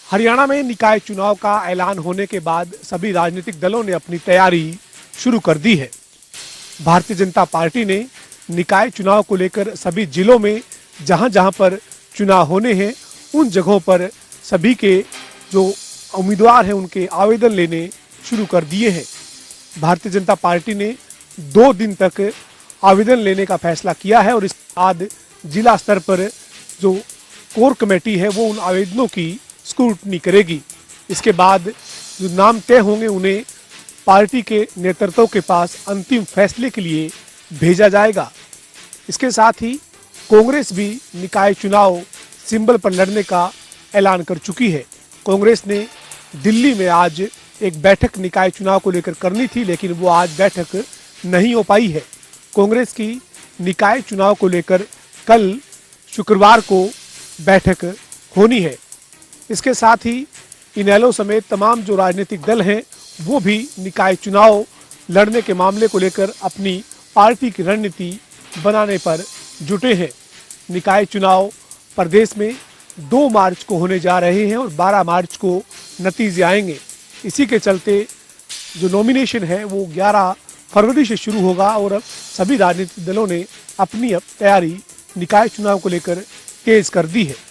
हरियाणा में निकाय चुनाव का ऐलान होने के बाद सभी राजनीतिक दलों ने अपनी तैयारी शुरू कर दी है। भारतीय जनता पार्टी ने निकाय चुनाव को लेकर सभी जिलों में जहां जहां पर चुनाव होने हैं उन जगहों पर सभी के जो उम्मीदवार हैं उनके आवेदन लेने शुरू कर दिए हैं। भारतीय जनता पार्टी ने 2 दिन तक आवेदन लेने का फैसला किया है और इसके बाद जिला स्तर पर जो कोर कमेटी है वो उन आवेदनों की स्क्रूटनी करेगी। इसके बाद जो नाम तय होंगे उन्हें पार्टी के नेतृत्व के पास अंतिम फैसले के लिए भेजा जाएगा। इसके साथ ही कांग्रेस भी निकाय चुनाव सिंबल पर लड़ने का ऐलान कर चुकी है। कांग्रेस ने दिल्ली में आज एक बैठक निकाय चुनाव को लेकर करनी थी, लेकिन वो आज बैठक नहीं हो पाई है। कांग्रेस की निकाय चुनाव को लेकर कल शुक्रवार को बैठक होनी है। इसके साथ ही इनेलो समेत तमाम जो राजनीतिक दल हैं वो भी निकाय चुनाव लड़ने के मामले को लेकर अपनी पार्टी की रणनीति बनाने पर जुटे हैं। निकाय चुनाव प्रदेश में 2 मार्च को होने जा रहे हैं और 12 मार्च को नतीजे आएंगे। इसी के चलते जो नॉमिनेशन है वो 11 फरवरी से शुरू होगा और सभी राजनीतिक दलों ने अपनी अब तैयारी निकाय चुनाव को लेकर तेज कर दी है।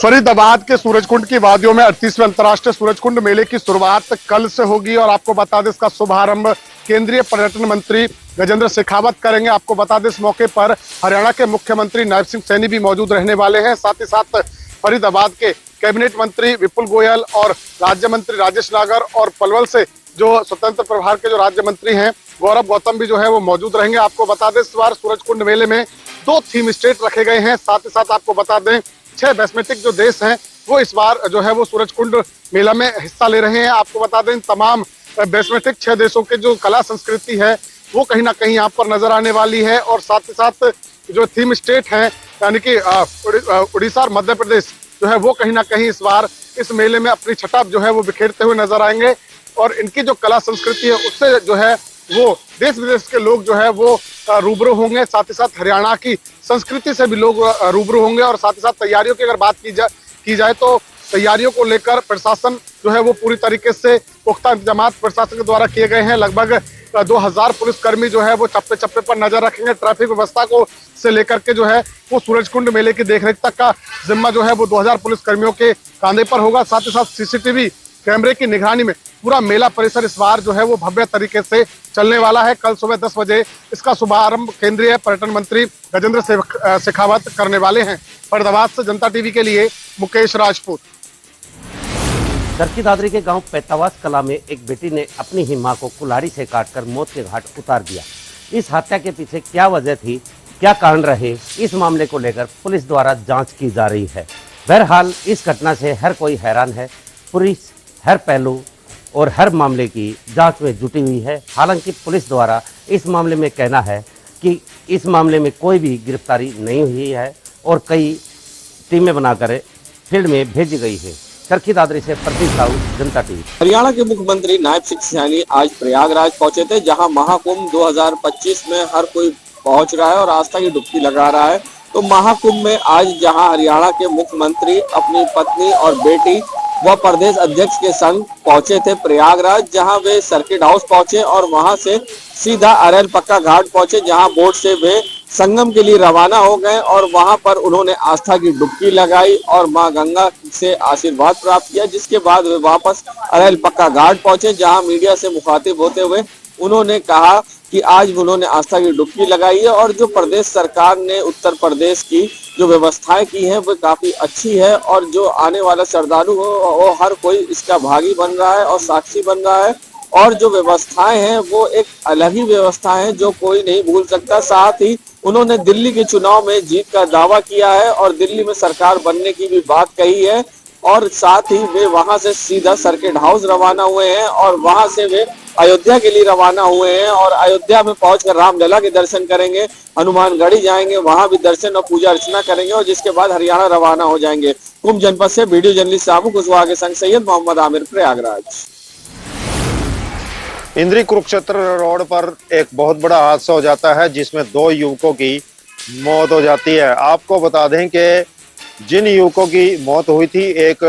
फरीदाबाद के सूरजकुंड की वादियों में 38वें अंतर्राष्ट्रीय सूरजकुंड मेले की शुरुआत कल से होगी और आपको बता दें इसका शुभारंभ केंद्रीय पर्यटन मंत्री गजेंद्र शेखावत करेंगे। आपको बता दें इस मौके पर हरियाणा के मुख्यमंत्री नायब सिंह सैनी भी मौजूद रहने वाले हैं। साथ ही साथ फरीदाबाद के कैबिनेट मंत्री विपुल गोयल और राज्य मंत्री राजेश नागर और पलवल से जो स्वतंत्र प्रभार के जो राज्य मंत्री हैं गौरव गौतम भी जो है वो मौजूद रहेंगे। आपको बता दें इस बार सूरजकुंड मेले में 2 थीम स्टेट रखे गए हैं। साथ ही साथ आपको बता दें 6 वैश्विक जो देश हैं वो इस बार जो है वो सूरजकुंड मेला में हिस्सा ले रहे हैं। आपको बता दें तमाम वैश्विक 6 देशों के जो कला संस्कृति है वो कहीं ना कहीं यहाँ पर नजर आने वाली है। और साथ ही साथ जो थीम स्टेट है यानी कि उड़ीसा और मध्य प्रदेश जो है वो कहीं ना कहीं इस बार इस मेले में अपनी छटा जो है वो बिखेरते हुए नजर आएंगे और इनकी जो कला संस्कृति है उससे जो है वो देश विदेश के लोग जो है वो रूबरू होंगे। साथ ही साथ हरियाणा की संस्कृति से भी लोग रूबरू होंगे। और साथ ही साथ तैयारियों की अगर बात की जाए तो तैयारियों को लेकर प्रशासन जो है वो पूरी तरीके से पुख्ता इंतजाम प्रशासन के द्वारा किए गए हैं। लगभग 2000 पुलिसकर्मी जो है वो चप्पे चप्पे पर नजर रखेंगे। ट्रैफिक व्यवस्था को से लेकर के जो है वो सूरजकुंड मेले की देखरेख तक का जिम्मा जो है वो 2000 पुलिसकर्मियों के कांधे पर होगा। साथ ही साथ सीसीटीवी कैमरे की निगरानी में पूरा मेला परिसर इस बार जो है वो भव्य तरीके से चलने वाला है। कल सुबह 10 बजे इसका शुभारंभ केंद्रीय पर्यटन मंत्री गजेंद्र शेखावत करने वाले हैं। फरीदाबाद से जनता टीवी के लिए मुकेश राजपूत। चरखी दादरी के गांव पैतावास कला में एक बेटी ने अपनी ही मां को कुल्हाड़ी से काटकर मौत के घाट उतार दिया। इस हत्या के पीछे क्या वजह थी, क्या कारण रहे, इस मामले को लेकर पुलिस द्वारा जांच की जा रही है। बहरहाल इस घटना से हर कोई हैरान है। पुलिस हर पहलू और हर मामले की जांच में जुटी हुई है। हालांकि पुलिस द्वारा इस मामले में कहना है कि इस मामले में कोई भी गिरफ्तारी नहीं हुई है और कई टीमें बनाकर फील्ड में भेजी गई है। चरखी दादरी से प्रदीप साहू, जनता टीवी। हरियाणा के मुख्यमंत्री नायब सिंह सैनी आज प्रयागराज पहुंचे थे, जहां महाकुंभ 2025 में हर कोई पहुंच रहा है और आस्था की डुबकी लगा रहा है। तो महाकुंभ में आज जहां हरियाणा के मुख्यमंत्री अपनी पत्नी और बेटी व प्रदेश अध्यक्ष के संग पहुंचे थे प्रयागराज, जहां वे सर्किट हाउस पहुंचे और वहां से सीधा अरेल पक्का घाट पहुंचे, जहां बोट से वे संगम के लिए रवाना हो गए और वहां पर उन्होंने आस्था की डुबकी लगाई और मां गंगा से आशीर्वाद प्राप्त किया। जिसके बाद वे वापस अरेल पक्का घाट पहुंचे, जहां मीडिया से मुखातिब होते हुए उन्होंने कहा कि आज उन्होंने आस्था की डुबकी लगाई है और जो प्रदेश सरकार ने उत्तर प्रदेश की जो व्यवस्थाएं की हैं वो काफी अच्छी है और जो आने वाला श्रद्धालु हो वो हर कोई इसका भागी बन रहा है और साक्षी बन रहा है। और जो व्यवस्थाएं हैं वो एक अलग ही व्यवस्था है जो कोई नहीं भूल सकता। साथ ही उन्होंने दिल्ली के चुनाव में जीत का दावा किया है और दिल्ली में सरकार बनने की भी बात कही है और साथ ही वे वहां से सीधा सर्किट हाउस रवाना हुए हैं और वहां से वे अयोध्या के लिए रवाना हुए हैं और अयोध्या में पहुंचकर रामलला के दर्शन करेंगे, हनुमानगढ़ी जाएंगे, वहां भी दर्शन और पूजा अर्चना करेंगे और जिसके बाद हरियाणा रवाना हो जाएंगे। कुंभ जनपद से वीडियो जर्नलिस्ट साबू कुशवाहा के संग सैयद मोहम्मद आमिर, प्रयागराज। इंद्री कुरुक्षेत्र रोड पर एक बहुत बड़ा हादसा हो जाता है जिसमें 2 युवकों की मौत हो जाती है। आपको बता दें कि जिन युवकों की मौत हुई थी, एक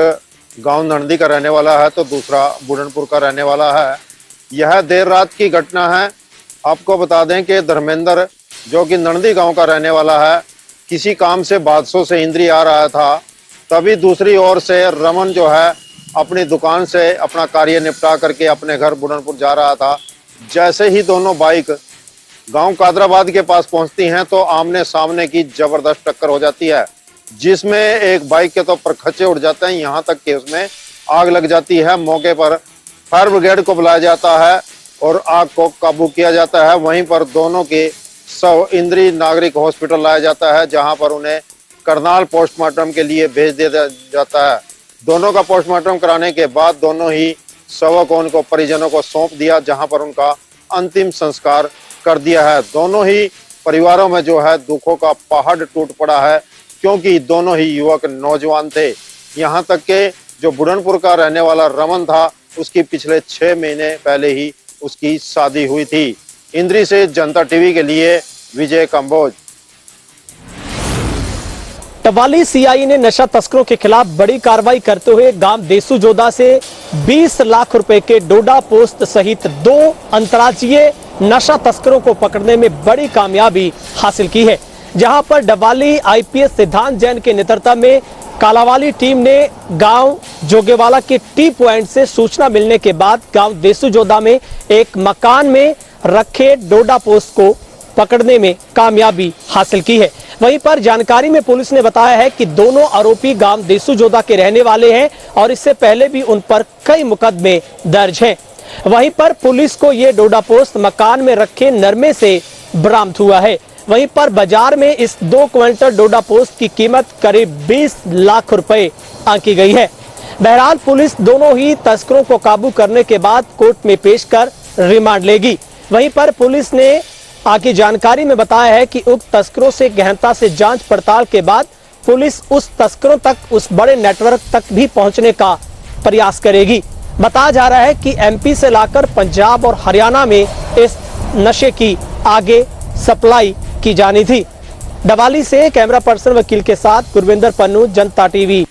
गांव नंदी का रहने वाला है तो दूसरा बुढ़नपुर का रहने वाला है। यह देर रात की घटना है। आपको बता दें कि धर्मेंद्र जो कि नंदी गांव का रहने वाला है, किसी काम से बादशों से इंद्री आ रहा था, तभी दूसरी ओर से रमन जो है अपनी दुकान से अपना कार्य निपटा करके अपने घर बुढ़नपुर जा रहा था। जैसे ही दोनों बाइक गांव कादराबाद के पास पहुंचती हैं तो आमने सामने की जबरदस्त टक्कर हो जाती है, जिसमें एक बाइक के तो परखच्चे उड़ जाते हैं, यहाँ तक कि उसमें आग लग जाती है। मौके पर फायर ब्रिगेड को बुलाया जाता है और आग को काबू किया जाता है। वहीं पर दोनों के शव इंद्री नागरिक हॉस्पिटल लाया जाता है, जहां पर उन्हें करनाल पोस्टमार्टम के लिए भेज दिया जाता है। दोनों का पोस्टमार्टम कराने के बाद दोनों ही शवों को उनको परिजनों को सौंप दिया, जहां पर उनका अंतिम संस्कार कर दिया है। दोनों ही परिवारों में जो है दुखों का पहाड़ टूट पड़ा है, क्योंकि दोनों ही युवक नौजवान थे। यहाँ तक के जो बुढ़नपुर का रहने वाला रमन था, उसकी पिछले 6 महीने पहले ही उसकी शादी हुई थी। इंद्री से जनता टीवी के लिए विजय कंबोज। टवाली सीआई ने नशा तस्करों के खिलाफ बड़ी कार्रवाई करते हुए गांव देसू जोदा से 20 लाख रुपए के डोडा पोस्ट सहित 2 अंतर्राज्यीय नशा तस्करों को पकड़ने में बड़ी कामयाबी हासिल की है। जहां पर डवाली आईपीएस सिद्धांत जैन के नेतृत्व में कालावाली टीम ने गांव जोगेवाला के टी पॉइंट से सूचना मिलने के बाद गांव देसू जोदा में एक मकान में रखे डोडा पोस्ट को पकड़ने में कामयाबी हासिल की है। वहीं पर जानकारी में पुलिस ने बताया है कि दोनों आरोपी गांव देसू जोदा के रहने वाले हैं और इससे पहले भी उन पर कई मुकदमे दर्ज हैं। वहीं पर पुलिस को ये डोडा पोस्ट मकान में रखे नरमे से बरामद हुआ है। वहीं पर बाजार में इस 2 क्विंटल डोडा पोस्ट की कीमत करीब 20 लाख रुपए आंकी गई है। बहरहाल पुलिस दोनों ही तस्करों को काबू करने के बाद कोर्ट में पेश कर रिमांड लेगी। वहीं पर पुलिस ने आगे जानकारी में बताया है कि उक्त तस्करों से गहनता से जांच पड़ताल के बाद पुलिस उस तस्करों तक, उस बड़े नेटवर्क तक भी पहुंचने का प्रयास करेगी। बताया जा रहा है कि एमपी से लाकर पंजाब और हरियाणा में इस नशे की आगे सप्लाई की जानी थी। डवाली से कैमरा पर्सन वकील के साथ गुरविंदर पन्नू, जनता टीवी।